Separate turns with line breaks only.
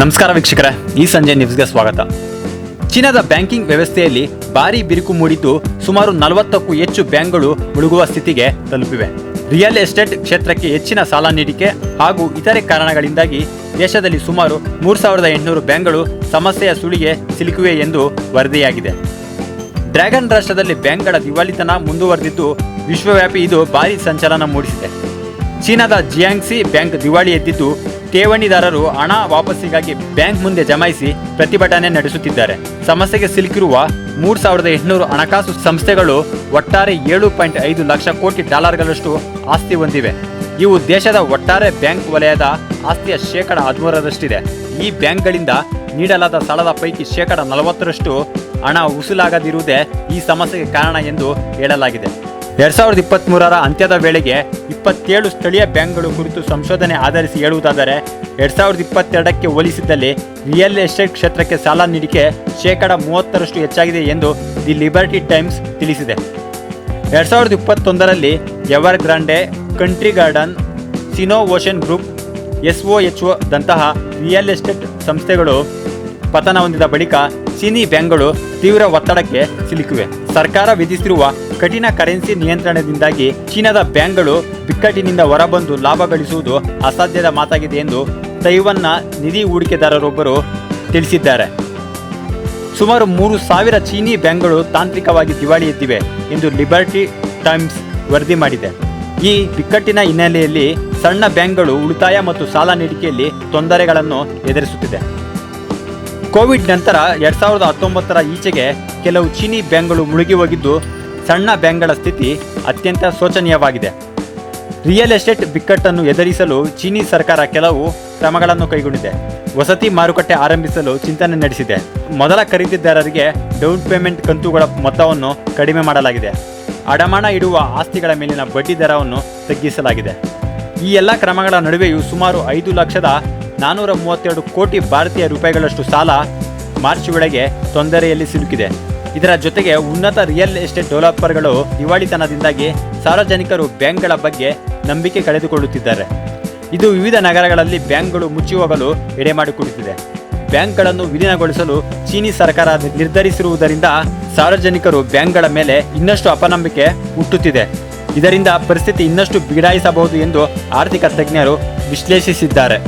ನಮಸ್ಕಾರ ವೀಕ್ಷಕರೇ, ಈ ಸಂಜೆ ನ್ಯೂಸ್ಗೆ ಸ್ವಾಗತ. ಚೀನಾದ ಬ್ಯಾಂಕಿಂಗ್ ವ್ಯವಸ್ಥೆಯಲ್ಲಿ ಭಾರೀ ಬಿರುಕು ಮೂಡಿದ್ದು ಸುಮಾರು 40ಕ್ಕೂ ಹೆಚ್ಚು ಬ್ಯಾಂಕ್ಗಳು ಮುಳುಗುವ ಸ್ಥಿತಿಗೆ ತಲುಪಿವೆ. ರಿಯಲ್ ಎಸ್ಟೇಟ್ ಕ್ಷೇತ್ರಕ್ಕೆ ಹೆಚ್ಚಿನ ಸಾಲ ನೀಡಿಕೆ ಹಾಗೂ ಇತರೆ ಕಾರಣಗಳಿಂದಾಗಿ ದೇಶದಲ್ಲಿ ಸುಮಾರು 3800 ಬ್ಯಾಂಕ್ಗಳು ಸಮಸ್ಯೆಯ ಸುಳಿಗೆ ಸಿಲುಕಿವೆ ಎಂದು ವರದಿಯಾಗಿದೆ. ಡ್ರ್ಯಾಗನ್ ರಾಷ್ಟ್ರದಲ್ಲಿ ಬ್ಯಾಂಕ್ಗಳ ದಿವಾಳಿತನ ಮುಂದುವರೆದಿದ್ದು ವಿಶ್ವವ್ಯಾಪಿ ಇದು ಭಾರೀ ಸಂಚಲನ ಮೂಡಿಸಿದೆ. ಚೀನಾದ ಜಿಯಾಂಗ್ಸಿ ಬ್ಯಾಂಕ್ ದಿವಾಳಿ ಎದ್ದಿದ್ದು ಠೇವಣಿದಾರರು ಹಣ ವಾಪಸ್ಸಿಗಾಗಿ ಬ್ಯಾಂಕ್ ಮುಂದೆ ಜಮಾಯಿಸಿ ಪ್ರತಿಭಟನೆ ನಡೆಸುತ್ತಿದ್ದಾರೆ. ಸಮಸ್ಯೆಗೆ ಸಿಲುಕಿರುವ 3800 ಹಣಕಾಸು ಸಂಸ್ಥೆಗಳು ಒಟ್ಟಾರೆ 7.5 ಲಕ್ಷ ಕೋಟಿ ಡಾಲರ್ಗಳಷ್ಟು ಆಸ್ತಿ ಹೊಂದಿವೆ. ಇವು ದೇಶದ ಒಟ್ಟಾರೆ ಬ್ಯಾಂಕ್ ವಲಯದ ಆಸ್ತಿಯ 13%. ಈ ಬ್ಯಾಂಕ್ಗಳಿಂದ ನೀಡಲಾದ ಸಾಲದ ಪೈಕಿ 40% ಹಣ ವಸೂಲಾಗದಿರುವುದೇ ಈ ಸಮಸ್ಯೆಗೆ ಕಾರಣ ಎಂದು ಹೇಳಲಾಗಿದೆ. 2023ರ ಅಂತ್ಯದ ವೇಳೆಗೆ 27 ಸ್ಥಳೀಯ ಬ್ಯಾಂಕ್ಗಳು ಕುರಿತು ಸಂಶೋಧನೆ ಆಧರಿಸಿ ಹೇಳುವುದಾದರೆ 2022ಕ್ಕೆ ಹೋಲಿಸಿದಲ್ಲಿ ರಿಯಲ್ ಎಸ್ಟೇಟ್ ಕ್ಷೇತ್ರಕ್ಕೆ ಸಾಲ ನೀಡಿಕೆ 30% ಹೆಚ್ಚಾಗಿದೆ ಎಂದು ದಿ ಲಿಬರ್ಟಿ ಟೈಮ್ಸ್ ತಿಳಿಸಿದೆ. 2021ರಲ್ಲಿ Evergrande, Country Garden, Sino Ocean Group, SOHO ದಂತಹ ರಿಯಲ್ ಎಸ್ಟೇಟ್ ಸಂಸ್ಥೆಗಳು ಪತನ ಹೊಂದಿದ ಬಳಿಕ ಚೀನಿ ಬ್ಯಾಂಕ್ಗಳು ತೀವ್ರ ಒತ್ತಡಕ್ಕೆ ಸಿಲುಕಿವೆ. ಸರ್ಕಾರ ವಿಧಿಸಿರುವ ಕಠಿಣ ಕರೆನ್ಸಿ ನಿಯಂತ್ರಣದಿಂದಾಗಿ ಚೀನಾದ ಬ್ಯಾಂಕ್ಗಳು ಬಿಕ್ಕಟ್ಟಿನಿಂದ ಹೊರಬಂದು ಲಾಭ ಗಳಿಸುವುದು ಅಸಾಧ್ಯದ ಮಾತಾಗಿದೆ ಎಂದು ತೈವಾನ್ನ ನಿಧಿ ಹೂಡಿಕೆದಾರರೊಬ್ಬರು ತಿಳಿಸಿದ್ದಾರೆ. ಸುಮಾರು 3000 ಚೀನಿ ಬ್ಯಾಂಕ್ಗಳು ತಾಂತ್ರಿಕವಾಗಿ ದಿವಾಳಿ ಎದ್ದಿವೆ ಎಂದು ಲಿಬರ್ಟಿ ಟೈಮ್ಸ್ ವರದಿ ಮಾಡಿದೆ. ಈ ಬಿಕ್ಕಟ್ಟಿನ ಹಿನ್ನೆಲೆಯಲ್ಲಿ ಸಣ್ಣ ಬ್ಯಾಂಕ್ಗಳು ಉಳಿತಾಯ ಮತ್ತು ಸಾಲ ನೀಡಿಕೆಯಲ್ಲಿ ತೊಂದರೆಗಳನ್ನು ಎದುರಿಸುತ್ತಿದೆ. ಕೋವಿಡ್ ನಂತರ 2019ರ ಈಚೆಗೆ ಕೆಲವು ಚೀನಿ ಬ್ಯಾಂಕ್ಗಳು ಮುಳುಗಿ ಹೋಗಿದ್ದು ಸಣ್ಣ ಬ್ಯಾಂಕ್ಗಳ ಸ್ಥಿತಿ ಅತ್ಯಂತ ಶೋಚನೀಯವಾಗಿದೆ. ರಿಯಲ್ ಎಸ್ಟೇಟ್ ಬಿಕ್ಕಟ್ಟನ್ನು ಎದುರಿಸಲು ಚೀನಿ ಸರ್ಕಾರ ಕೆಲವು ಕ್ರಮಗಳನ್ನು ಕೈಗೊಂಡಿದೆ. ವಸತಿ ಮಾರುಕಟ್ಟೆ ಆರಂಭಿಸಲು ಚಿಂತನೆ ನಡೆಸಿದೆ. ಮೊದಲ ಖರೀದಿದಾರರಿಗೆ ಡೌನ್ ಪೇಮೆಂಟ್ ಕಂತುಗಳ ಮೊತ್ತವನ್ನು ಕಡಿಮೆ ಮಾಡಲಾಗಿದೆ. ಅಡಮಾನ ಇಡುವ ಆಸ್ತಿಗಳ ಮೇಲಿನ ಬಡ್ಡಿ ದರವನ್ನು ತಗ್ಗಿಸಲಾಗಿದೆ. ಈ ಎಲ್ಲ ಕ್ರಮಗಳ ನಡುವೆಯೂ ಸುಮಾರು 5,432 ಕೋಟಿ ಭಾರತೀಯ ರೂಪಾಯಿಗಳಷ್ಟು ಸಾಲ ಮಾರ್ಚ್ ವೇಳೆಗೆ ತೊಂದರೆಯಲ್ಲಿ ಸಿಲುಕಿದೆ. ಇದರ ಜೊತೆಗೆ ಉನ್ನತ ರಿಯಲ್ ಎಸ್ಟೇಟ್ ಡೆವಲಪರ್ಗಳು ದಿವಾಳಿತನದಿಂದಾಗಿ ಸಾರ್ವಜನಿಕರು ಬ್ಯಾಂಕ್ಗಳ ಬಗ್ಗೆ ನಂಬಿಕೆ ಕಳೆದುಕೊಳ್ಳುತ್ತಿದ್ದಾರೆ. ಇದು ವಿವಿಧ ನಗರಗಳಲ್ಲಿ ಬ್ಯಾಂಕ್ಗಳು ಮುಚ್ಚಿ ಹೋಗಲು ಎಡೆಮಾಡಿಕೊಡುತ್ತಿದೆ. ಬ್ಯಾಂಕ್ಗಳನ್ನು ವಿಲೀನಗೊಳಿಸಲು ಚೀನಿ ಸರ್ಕಾರ ನಿರ್ಧರಿಸಿರುವುದರಿಂದ ಸಾರ್ವಜನಿಕರು ಬ್ಯಾಂಕ್ಗಳ ಮೇಲೆ ಇನ್ನಷ್ಟು ಅಪನಂಬಿಕೆ ಹುಟ್ಟುತ್ತಿದೆ. ಇದರಿಂದ ಪರಿಸ್ಥಿತಿ ಇನ್ನಷ್ಟು ಬಿಗಡಾಯಿಸಬಹುದು ಎಂದು ಆರ್ಥಿಕ ತಜ್ಞರು ವಿಶ್ಲೇಷಿಸಿದ್ದಾರೆ.